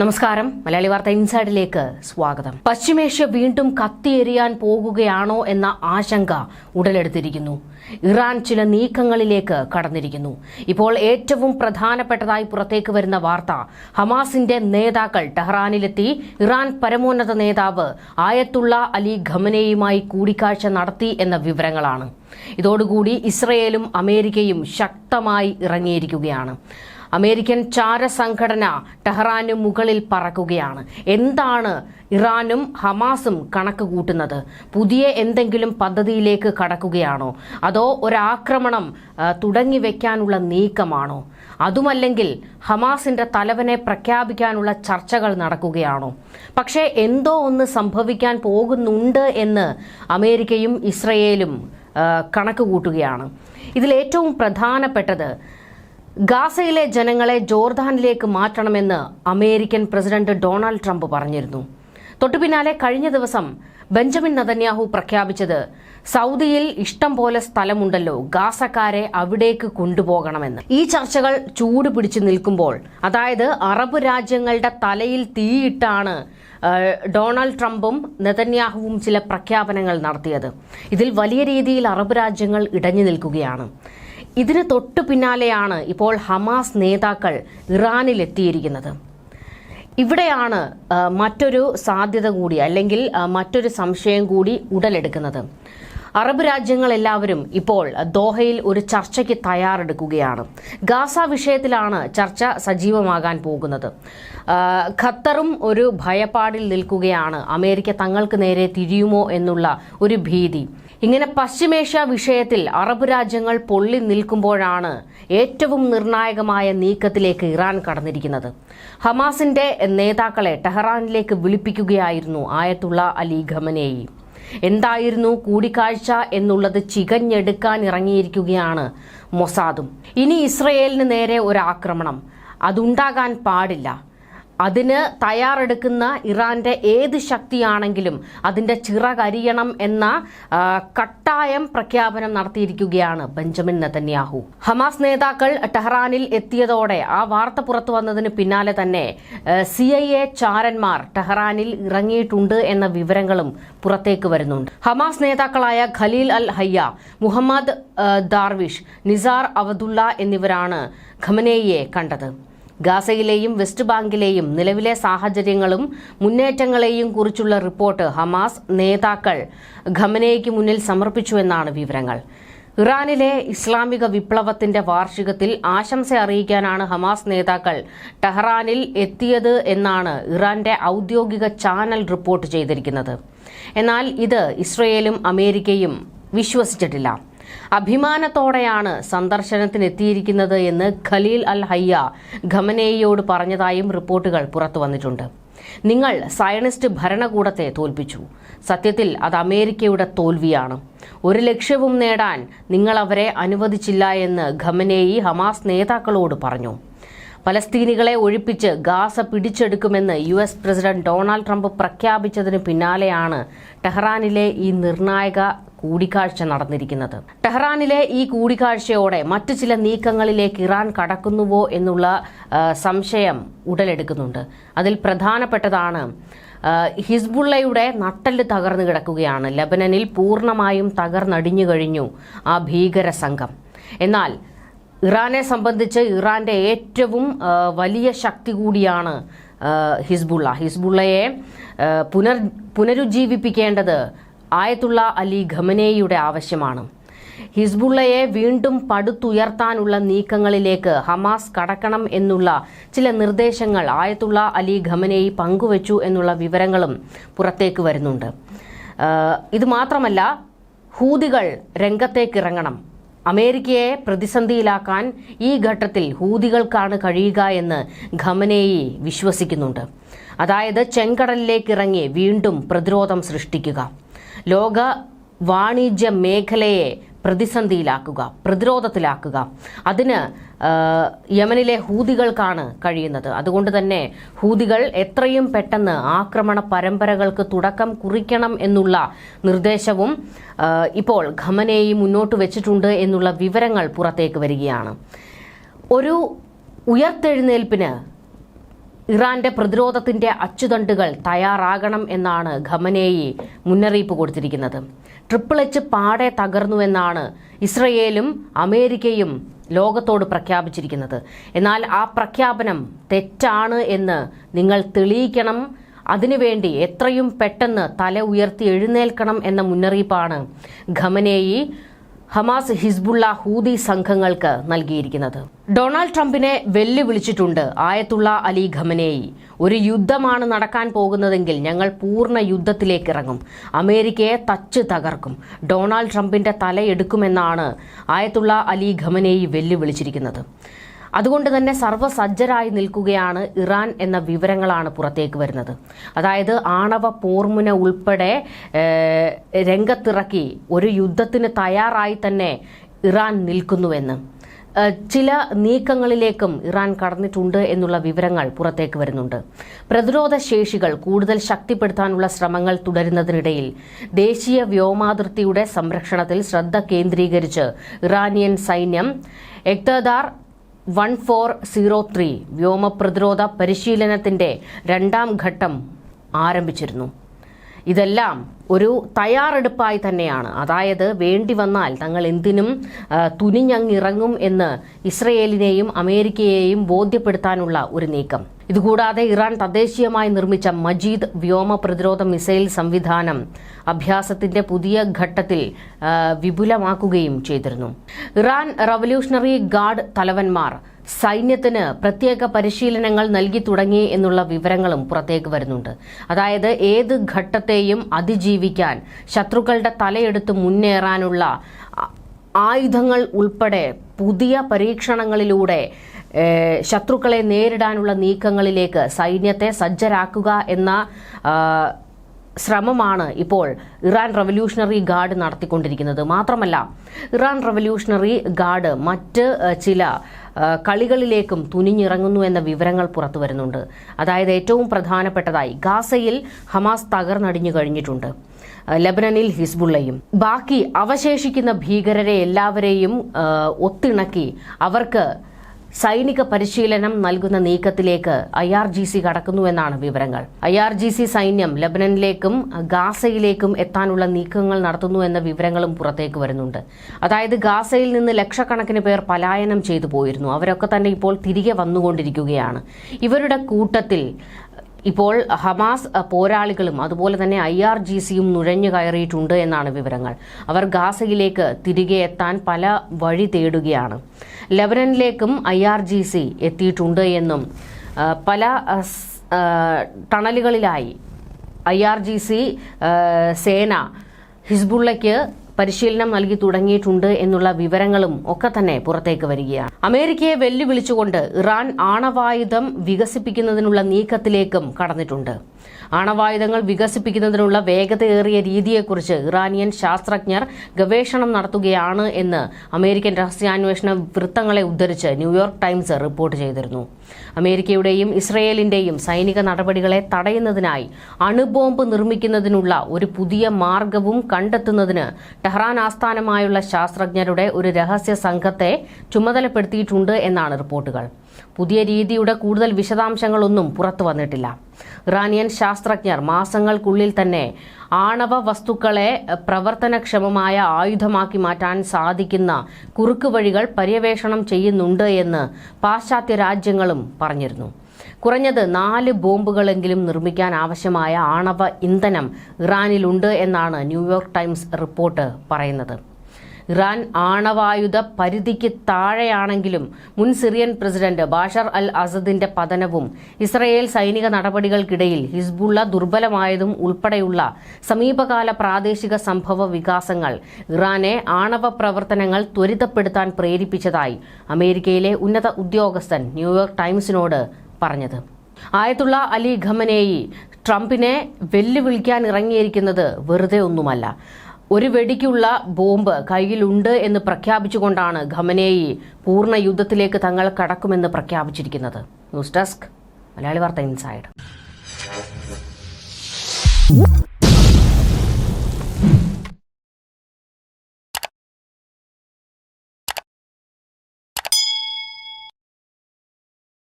നമസ്കാരം. മലയാളി വാർത്ത ഇൻസൈഡിലേക്ക് സ്വാഗതം. പശ്ചിമേഷ്യ വീണ്ടും കത്തിയെരിയാൻ പോകുകയാണോ എന്ന ആശങ്ക ഉടലെടുത്തിരിക്കുന്നു. ഇറാൻ ചില നീക്കങ്ങളിലേക്ക് കടന്നിരിക്കുന്നു. ഇപ്പോൾ ഏറ്റവും പ്രധാനപ്പെട്ടതായി പുറത്തേക്ക് വരുന്ന വാർത്ത, ഹമാസിന്റെ നേതാക്കൾ ടെഹ്റാനിലെത്തി ഇറാൻ പരമോന്നത നേതാവ് ആയത്തുള്ള അലി ഖമനേയുമായി കൂടിക്കാഴ്ച നടത്തി എന്ന വിവരങ്ങളാണ്. ഇതോടുകൂടി ഇസ്രയേലും അമേരിക്കയും ശക്തമായി ഇറങ്ങിയിരിക്കുകയാണ്. അമേരിക്കൻ ചാരസംഘടന ടെഹ്റാന് മുകളിൽ പറക്കുകയാണ്. എന്താണ് ഇറാനും ഹമാസും കണക്ക് കൂട്ടുന്നത്? പുതിയ എന്തെങ്കിലും പദ്ധതിയിലേക്ക് കടക്കുകയാണോ? അതോ ഒരാക്രമണം തുടങ്ങിവെക്കാനുള്ള നീക്കമാണോ? അതുമല്ലെങ്കിൽ ഹമാസിന്റെ തലവനെ പ്രഖ്യാപിക്കാനുള്ള ചർച്ചകൾ നടക്കുകയാണോ? പക്ഷേ എന്തോ ഒന്ന് സംഭവിക്കാൻ പോകുന്നുണ്ട് എന്ന് അമേരിക്കയും ഇസ്രയേലും കണക്ക് കൂട്ടുകയാണ്. ഇതിലേറ്റവും പ്രധാനപ്പെട്ടത്, ഗാസയിലെ ജനങ്ങളെ ജോർദാനിലേക്ക് മാറ്റണമെന്ന് അമേരിക്കൻ പ്രസിഡന്റ് ഡൊണാൾഡ് ട്രംപ് പറഞ്ഞിരുന്നു. തൊട്ടുപിന്നാലെ കഴിഞ്ഞ ദിവസം ബെഞ്ചമിൻ നെതന്യാഹു പ്രഖ്യാപിച്ചത്, സൗദിയിൽ ഇഷ്ടം പോലെ സ്ഥലമുണ്ടല്ലോ, ഗാസക്കാരെ അവിടേക്ക് കൊണ്ടുപോകണമെന്ന്. ഈ ചർച്ചകൾ ചൂട് പിടിച്ചു നിൽക്കുമ്പോൾ, അതായത് അറബ് രാജ്യങ്ങളുടെ തലയിൽ തീയിട്ടാണ് ഡൊണാൾഡ് ട്രംപും നെതന്യാഹുവും ചില പ്രഖ്യാപനങ്ങൾ നടത്തിയത്. ഇതിൽ വലിയ രീതിയിൽ അറബ് രാജ്യങ്ങൾ ഇടഞ്ഞു നിൽക്കുകയാണ്. ഇതിന് തൊട്ടു പിന്നാലെയാണ് ഇപ്പോൾ ഹമാസ് നേതാക്കൾ ഇറാനിലെത്തിയിരിക്കുന്നത്. ഇവിടെയാണ് മറ്റൊരു സാധ്യത കൂടി, അല്ലെങ്കിൽ മറ്റൊരു സംശയം കൂടി ഉടലെടുക്കുന്നത്. അറബ് രാജ്യങ്ങളെല്ലാവരും ഇപ്പോൾ ദോഹയിൽ ഒരു ചർച്ചയ്ക്ക് തയ്യാറെടുക്കുകയാണ്. ഗാസ വിഷയത്തിലാണ് ചർച്ച സജീവമാകാൻ പോകുന്നത്. ഖത്തറും ഒരു ഭയപ്പാടിൽ നിൽക്കുകയാണ്. അമേരിക്ക തങ്ങൾക്ക് നേരെ തിരിയുമോ എന്നുള്ള ഒരു ഭീതി. ഇങ്ങനെ പശ്ചിമേഷ്യ വിഷയത്തിൽ അറബ് രാജ്യങ്ങൾ പൊള്ളി നിൽക്കുമ്പോഴാണ് ഏറ്റവും നിർണായകമായ നീക്കത്തിലേക്ക് ഇറാൻ കടന്നിരിക്കുന്നത്. ഹമാസിന്റെ നേതാക്കളെ ടെഹ്റാനിലേക്ക് വിളിപ്പിക്കുകയായിരുന്നു ആയത്തുള്ള അലി ഖമനേയി. എന്തായിരുന്നു കൂടിക്കാഴ്ച എന്നുള്ളത് ചികഞ്ഞെടുക്കാൻ ഇറങ്ങിയിരിക്കുകയാണ് മൊസാദും. ഇനി ഇസ്രയേലിന് നേരെ ഒരു ആക്രമണം അതുണ്ടാകാൻ പാടില്ല. അതിന് തയ്യാറെടുക്കുന്ന ഇറാന്റെ ഏത് ശക്തിയാണെങ്കിലും അതിന്റെ ചിറകരിയണം എന്ന കട്ടായം പ്രഖ്യാപനം നടത്തിയിരിക്കുകയാണ് ബെഞ്ചമിൻ നെതന്യാഹു. ഹമാസ് നേതാക്കൾ ടെഹ്റാനിൽ എത്തിയതോടെ ആ വാർത്ത പുറത്തു വന്നതിന് പിന്നാലെ തന്നെ CIA ചാരന്മാർ ടെഹ്റാനിൽ ഇറങ്ങിയിട്ടുണ്ട് എന്ന വിവരങ്ങളും പുറത്തേക്ക് വരുന്നുണ്ട്. ഹമാസ് നേതാക്കളായ ഖലീൽ അൽ ഹയ്യ, മുഹമ്മദ് ദാർവിഷ്, നിസാർ അവദുള്ള എന്നിവരാണ് ഖമനേയിയെ കണ്ടത്. ഗാസയിലെയും വെസ്റ്റ് ബാങ്കിലെയും നിലവിലെ സാഹചര്യങ്ങളും മുന്നേറ്റങ്ങളെയും കുറിച്ചുള്ള റിപ്പോർട്ട് ഹമാസ് നേതാക്കൾ ഖമനേയിക്ക് മുന്നിൽ സമർപ്പിച്ചുവെന്നാണ് വിവരങ്ങൾ. ഇറാനിലെ ഇസ്ലാമിക വിപ്ലവത്തിന്റെ വാർഷികത്തിൽ ആശംസ അറിയിക്കാനാണ് ഹമാസ് നേതാക്കൾ ടെഹ്റാനിൽ എത്തിയത് എന്നാണ് ഇറാന്റെ ഔദ്യോഗിക ചാനൽ റിപ്പോർട്ട് ചെയ്തിരിക്കുന്നത്. എന്നാൽ ഇത് ഇസ്രയേലും അമേരിക്കയും വിശ്വസിച്ചിട്ടില്ല. അഭിമാനത്തോടെയാണ് സന്ദർശനത്തിനെത്തിയിരിക്കുന്നത് എന്ന് ഖലീൽ അൽ ഹയ്യ ഖമനേയിയോട് പറഞ്ഞതായും റിപ്പോർട്ടുകൾ പുറത്തു വന്നിട്ടുണ്ട്. നിങ്ങൾ സയനിസ്റ്റ് ഭരണകൂടത്തെ തോൽപ്പിച്ചു. സത്യത്തിൽ അത് അമേരിക്കയുടെ തോൽവിയാണ്. ഒരു ലക്ഷ്യവും നേടാൻ നിങ്ങൾ അവരെ അനുവദിച്ചില്ല എന്ന് ഖമനേയി ഹമാസ് നേതാക്കളോട് പറഞ്ഞു. പലസ്തീനികളെ ഒഴിപ്പിച്ച് ഗാസ പിടിച്ചെടുക്കുമെന്ന് US പ്രസിഡന്റ് ഡൊണാൾഡ് ട്രംപ് പ്രഖ്യാപിച്ചതിന് പിന്നാലെയാണ് ടെഹ്റാനിലെ ഈ നിർണായക കൂടിക്കാഴ്ച നടന്നിരിക്കുന്നത്. ടെഹ്റാനിലെ ഈ കൂടിക്കാഴ്ചയോടെ മറ്റു ചില നീക്കങ്ങളിലേക്ക് ഇറാൻ കടക്കുന്നുവോ എന്നുള്ള സംശയം ഉടലെടുക്കുന്നുണ്ട്. അതിൽ പ്രധാനപ്പെട്ടതാണ്, ഹിസ്ബുള്ളയുടെ നട്ടെല്ല് തകർന്നു കിടക്കുകയാണ്. ലബനനിൽ പൂർണ്ണമായും തകർന്നടിഞ്ഞു കഴിഞ്ഞു ആ ഭീകര സംഘം. എന്നാൽ ഇറാനെ സംബന്ധിച്ച് ഇറാന്റെ ഏറ്റവും വലിയ ശക്തി കൂടിയാണ് ഹിസ്ബുള്ളയെ പുനരുജ്ജീവിപ്പിക്കേണ്ടത് ആയത്തുള്ള അലി ഖമനേയിയുടെ ആവശ്യമാണ്. ഹിസ്ബുള്ളയെ വീണ്ടും പടുത്തുയർത്താനുള്ള നീക്കങ്ങളിലേക്ക് ഹമാസ് കടക്കണം എന്നുള്ള ചില നിർദ്ദേശങ്ങൾ ആയത്തുള്ള അലി ഖമനേയി പങ്കുവച്ചു എന്നുള്ള വിവരങ്ങളും പുറത്തേക്ക് വരുന്നുണ്ട്. ഇത് മാത്രമല്ല, ഹൂതികൾ രംഗത്തേക്കിറങ്ങണം. അമേരിക്കയെ പ്രതിസന്ധിയിലാക്കാൻ ഈ ഘട്ടത്തിൽ ഹൂതികൾക്കാണ് കഴിയുക എന്ന് ഖമനേയി വിശ്വസിക്കുന്നുണ്ട്. അതായത് ചെങ്കടലിലേക്ക് ഇറങ്ങി വീണ്ടും പ്രതിരോധം സൃഷ്ടിക്കുക, ലോക വാണിജ്യ മേഖലയെ പ്രതിസന്ധിയിലാക്കുക, പ്രതിരോധത്തിലാക്കുക. അതിന് യമനിലെ ഹൂതികൾക്കാണ് കഴിയുന്നത്. അതുകൊണ്ട് തന്നെ ഹൂതികൾ എത്രയും പെട്ടെന്ന് ആക്രമണ പരമ്പരകൾക്ക് തുടക്കം കുറിക്കണം എന്നുള്ള നിർദ്ദേശവും ഇപ്പോൾ ഖമനേയി മുന്നോട്ട് വെച്ചിട്ടുണ്ട് എന്നുള്ള വിവരങ്ങൾ പുറത്തേക്ക് വരികയാണ്. ഒരു ഉയർത്തെഴുന്നേൽപ്പിന് ഇറാന്റെ പ്രതിരോധത്തിന്റെ അച്ചുതണ്ടുകൾ തയ്യാറാകണം എന്നാണ് ഖമനേയി മുന്നറിയിപ്പ് കൊടുത്തിരിക്കുന്നത്. HHH പാടെ തകർന്നുവെന്നാണ് ഇസ്രയേലും അമേരിക്കയും ലോകത്തോട് പ്രഖ്യാപിച്ചിരിക്കുന്നത്. എന്നാൽ ആ പ്രഖ്യാപനം തെറ്റാണ് എന്ന് നിങ്ങൾ തെളിയിക്കണം, അതിനുവേണ്ടി എത്രയും പെട്ടെന്ന് തല ഉയർത്തി എഴുന്നേൽക്കണം എന്ന മുന്നറിയിപ്പാണ് ഖമനേയി ഹമാസ്, ഹിസ്ബുള്ള, ഹൂതി സംഘങ്ങൾക്ക് നൽകിയിരിക്കുന്നത്. ഡൊണാൾഡ് ട്രംപിനെ വെല്ലുവിളിച്ചിട്ടുണ്ട് ആയത്തുള്ള അലി ഖമനേയി. ഒരു യുദ്ധമാണ് നടക്കാൻ പോകുന്നതെങ്കിൽ ഞങ്ങൾ പൂർണ്ണ യുദ്ധത്തിലേക്ക് ഇറങ്ങും, അമേരിക്കയെ തച്ച് തകർക്കും, ഡൊണാൾഡ് ട്രംപിന്റെ തലയെടുക്കുമെന്നാണ് ആയത്തുള്ള അലി ഖമനേയി വെല്ലുവിളിച്ചിരിക്കുന്നത്. അതുകൊണ്ട് തന്നെ സർവ്വസജ്ജരായി നിൽക്കുകയാണ് ഇറാൻ എന്ന വിവരങ്ങളാണ് പുറത്തേക്ക് വരുന്നത്. അതായത് ആണവ പോർമുന ഉൾപ്പെടെ രംഗത്തിറക്കി ഒരു യുദ്ധത്തിന് തയ്യാറായി തന്നെ ഇറാൻ നിൽക്കുന്നുവെന്ന്. ചില നീക്കങ്ങളിലേക്കും ഇറാൻ കടന്നിട്ടുണ്ട് എന്നുള്ള വിവരങ്ങൾ പുറത്തേക്ക് വരുന്നുണ്ട്. പ്രതിരോധ ശേഷികൾ കൂടുതൽ ശക്തിപ്പെടുത്താനുള്ള ശ്രമങ്ങൾ തുടരുന്നതിനിടയിൽ ദേശീയ വ്യോമാതിർത്തിയുടെ സംരക്ഷണത്തിൽ ശ്രദ്ധ കേന്ദ്രീകരിച്ച് ഇറാനിയൻ സൈന്യം ഇഖ്തദാർ 1403 വ്യോമ പ്രതിരോധ പരിശീലനത്തിന്റെ 2ാം ഘട്ടം ആരംഭിച്ചിരുന്നു. ഇതെല്ലാം ഒരു തയ്യാറെടുപ്പായി തന്നെയാണ്. അതായത് വേണ്ടി വന്നാൽ തങ്ങൾ എന്തിനും തുനിഞ്ഞങ്ങിറങ്ങും എന്ന് ഇസ്രയേലിനെയും അമേരിക്കയെയും ബോധ്യപ്പെടുത്താനുള്ള ഒരു നീക്കം. ഇതുകൂടാതെ ഇറാൻ തദ്ദേശീയമായി നിർമ്മിച്ച മജീദ് വ്യോമ പ്രതിരോധ മിസൈൽ സംവിധാനം അഭ്യാസത്തിന്റെ പുതിയ ഘട്ടത്തിൽ വിപുലമാക്കുകയും ചെയ്തിരുന്നു. ഇറാൻ റവല്യൂഷണറി ഗാർഡ് തലവന്മാർ സൈന്യത്തിന് പ്രത്യേക പരിശീലനങ്ങൾ നൽകി തുടങ്ങി എന്നുള്ള വിവരങ്ങളും പുറത്തേക്ക് വരുന്നുണ്ട്. അതായത് ഏത് ഘട്ടത്തെയും അതിജീവിക്കാൻ, ശത്രുക്കളുടെ തലയെടുത്ത് മുന്നേറാനുള്ള ആയുധങ്ങൾ ഉൾപ്പെടെ പുതിയ പരീക്ഷണങ്ങളിലൂടെ ശത്രുക്കളെ നേരിടാനുള്ള നീക്കങ്ങളിലേക്ക് സൈന്യത്തെ സജ്ജരാക്കുക എന്ന ശ്രമമാണ് ഇപ്പോൾ ഇറാൻ റവല്യൂഷണറി ഗാർഡ് നടത്തിക്കൊണ്ടിരിക്കുന്നത്. മാത്രമല്ല ഇറാൻ റവല്യൂഷണറി ഗാർഡ് മറ്റ് ചില കളികളിലേക്കും തുനിഞ്ഞിറങ്ങുന്നു എന്ന വിവരങ്ങൾ പുറത്തു വരുന്നുണ്ട്. അതായത് ഏറ്റവും പ്രധാനപ്പെട്ടതായി ഗാസയിൽ ഹമാസ് തകർന്നടിഞ്ഞു കഴിഞ്ഞിട്ടുണ്ട്, ലെബനനിൽ ഹിസ്ബുള്ളയും. ബാക്കി അവശേഷിക്കുന്ന ഭീകരരെ എല്ലാവരെയും ഒത്തിണക്കി അവർക്ക് സൈനിക പരിശീലനം നൽകുന്ന നീക്കത്തിലേക്ക് IRGC കടക്കുന്നുവെന്നാണ് വിവരങ്ങൾ. IRGC സൈന്യം ലെബനനിലേക്കും ഗാസയിലേക്കും എത്താനുള്ള നീക്കങ്ങൾ നടത്തുന്നു എന്ന വിവരങ്ങളും പുറത്തേക്ക് വരുന്നുണ്ട്. അതായത് ഗാസയിൽ നിന്ന് ലക്ഷക്കണക്കിന് പേർ പലായനം ചെയ്തു പോയിരുന്നു. അവരൊക്കെ തന്നെ ഇപ്പോൾ തിരികെ വന്നുകൊണ്ടിരിക്കുകയാണ്. ഇവരുടെ കൂട്ടത്തിൽ ഇപ്പോൾ ഹമാസ് പോരാളികളും അതുപോലെ തന്നെ IRGCയും നുഴഞ്ഞു കയറിയിട്ടുണ്ട് എന്നാണ് വിവരങ്ങൾ. അവർ ഗാസയിലേക്ക് തിരികെ എത്താൻ പല വഴി തേടുകയാണ്. ലെബനനിലേക്കും IRGC എത്തിയിട്ടുണ്ട് എന്നും പല ടണലുകളിലായി IRGC സേന ഹിസ്ബുള്ളയ്ക്ക് പരിശീലനം നൽകി തുടങ്ങിയിട്ടുണ്ട് എന്നുള്ള വിവരങ്ങളും ഒക്കെ തന്നെ പുറത്തേക്ക് വരികയാണ്. അമേരിക്കയെ വെല്ലുവിളിച്ചുകൊണ്ട് ഇറാൻ ആണവായുധം വികസിപ്പിക്കുന്നതിനുള്ള നീക്കത്തിലേക്കും കടന്നിട്ടുണ്ട്. ആണവായുധങ്ങൾ വികസിപ്പിക്കുന്നതിനുള്ള വേഗതയേറിയ രീതിയെക്കുറിച്ച് ഇറാനിയൻ ശാസ്ത്രജ്ഞർ ഗവേഷണം നടത്തുകയാണ് എന്ന് അമേരിക്കൻ രഹസ്യാന്വേഷണ വൃത്തങ്ങളെ ഉദ്ധരിച്ച് ന്യൂയോർക്ക് ടൈംസ് റിപ്പോർട്ട് ചെയ്തിരുന്നു. അമേരിക്കയുടെയും ഇസ്രയേലിന്റെയും സൈനിക നടപടികളെ തടയുന്നതിനായി അണുബോംബ് നിർമ്മിക്കുന്നതിനുള്ള ഒരു പുതിയ മാർഗവും കണ്ടെത്തുന്നതിന് ടെഹ്റാൻ ആസ്ഥാനമായുള്ള ശാസ്ത്രജ്ഞരുടെ ഒരു രഹസ്യ സംഘത്തെ ചുമതലപ്പെടുത്തിയിട്ടുണ്ട് എന്നാണ് റിപ്പോർട്ടുകൾ. പുതിയ രീതിയുടെ കൂടുതൽ വിശദാംശങ്ങളൊന്നും പുറത്തു വന്നിട്ടില്ല. ഇറാനിയൻ ശാസ്ത്രജ്ഞർ മാസങ്ങൾക്കുള്ളിൽ തന്നെ ആണവ വസ്തുക്കളെ പ്രവർത്തനക്ഷമമായ ആയുധമാക്കി മാറ്റാൻ സാധിക്കുന്ന കുറുക്കുവഴികൾ പര്യവേഷണം ചെയ്യുന്നുണ്ട് എന്ന് പാശ്ചാത്യ രാജ്യങ്ങളും പറഞ്ഞിരുന്നു. കുറഞ്ഞത് 4 ബോംബുകളെങ്കിലും നിർമ്മിക്കാൻ ആവശ്യമായ ആണവ ഇന്ധനം ഇറാനിലുണ്ട് എന്നാണ് ന്യൂയോർക്ക് ടൈംസ് റിപ്പോർട്ട് പറയുന്നത്. ഇറാൻ ആണവായുധ പരിധിക്ക് താഴെയാണെങ്കിലും മുൻ സിറിയൻ പ്രസിഡന്റ് ബാഷർ അൽ അസദിന്റെ പതനവും ഇസ്രയേൽ സൈനിക നടപടികൾക്കിടയിൽ ഹിസ്ബുള്ള ദുർബലമായതും ഉൾപ്പെടെയുള്ള സമീപകാല പ്രാദേശിക സംഭവ വികാസങ്ങൾ ഇറാനെ ആണവ പ്രവർത്തനങ്ങൾ ത്വരിതപ്പെടുത്താൻ പ്രേരിപ്പിച്ചതായി അമേരിക്കയിലെ ഉന്നത ഉദ്യോഗസ്ഥൻ ന്യൂയോർക്ക് ടൈംസിനോട് പറഞ്ഞത്. ആയത്തുള്ള അലി ഖമനേയി ട്രംപിനെ വെല്ലുവിളിക്കാൻ ഇറങ്ങിയിരിക്കുന്നത് വെറുതെ ഒന്നുമല്ല. ഒരു വെടിക്കുള്ള ബോംബ് കയ്യിലുണ്ട് എന്ന് പ്രഖ്യാപിച്ചുകൊണ്ടാണ് ഖമനേയി പൂർണ്ണ യുദ്ധത്തിലേക്ക് തങ്ങൾ കടക്കുമെന്ന് പ്രഖ്യാപിച്ചിരിക്കുന്നത്. ന്യൂസ് ഡെസ്ക് മലയാളി വാർത്ത ഇൻസൈഡ്.